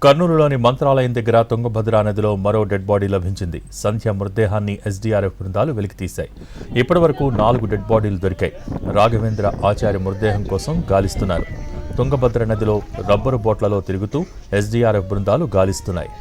కర్నూలులోని మంత్రాలయం దగ్గర తుంగభద్ర నదిలో మరో డెడ్ బాడీ లభించింది. సంధ్య మృతదేహాన్ని ఎస్డీఆర్ఎఫ్ బృందాలు వెలికితీశాయి. ఇప్పటివరకు 4 డెడ్ బాడీలు దొరికాయి. రాఘవేంద్ర ఆచార్య మృతదేహం కోసం గాలిస్తున్నారు. తుంగభద్ర నదిలో రబ్బరు బోట్లలో తిరుగుతూ ఎస్డీఆర్ఎఫ్ బృందాలు గాలిస్తున్నాయి.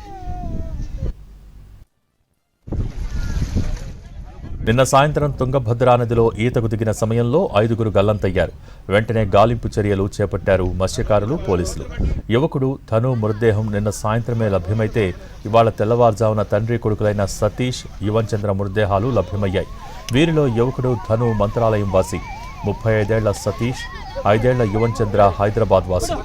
నిన్న సాయంత్రం తుంగభద్రా నదిలో ఈతకు దిగిన సమయంలో 5గురు గల్లంతయ్యారు. వెంటనే గాలింపు చర్యలు చేపట్టారు మత్స్యకారులు, పోలీసులు. యువకుడు ధను మృతదేహం నిన్న సాయంత్రమే లభ్యమైతే ఇవాళ తెల్లవారుజామున తండ్రి కొడుకులైన సతీష్, యువన్చంద్ర మృతదేహాలు లభ్యమయ్యాయి. వీరిలో యువకుడు ధను మంత్రాలయం వాసి, 35 ఏళ్ల సతీష్, 5 ఏళ్ల యువన్చంద్ర హైదరాబాద్ వాసి.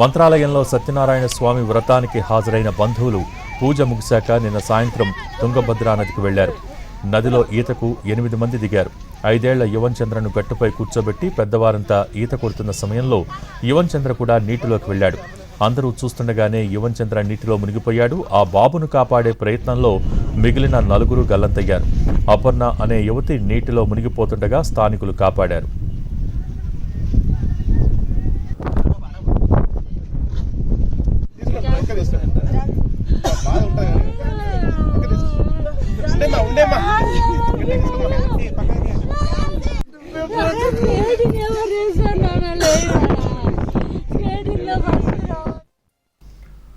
మంత్రాలయంలో సత్యనారాయణ స్వామి వ్రతానికి హాజరైన బంధువులు పూజ ముగిశాక నిన్న సాయంత్రం తుంగభద్రా నదికి వెళ్లారు. నదిలో ఈతకు 8 మంది దిగారు. 5 ఏళ్ల యువన్చంద్రను గట్టుపై కూర్చోబెట్టి పెద్దవారంతా ఈత కొడుతున్న సమయంలో యువన్చంద్ర కూడా నీటిలోకి వెళ్లాడు. అందరూ చూస్తుండగానే యువన్చంద్ర నీటిలో మునిగిపోయాడు. ఆ బాబును కాపాడే ప్రయత్నంలో మిగిలిన 4 గల్లంతయ్యారు. అపర్ణ అనే యువతి నీటిలో మునిగిపోతుండగా స్థానికులు కాపాడారు.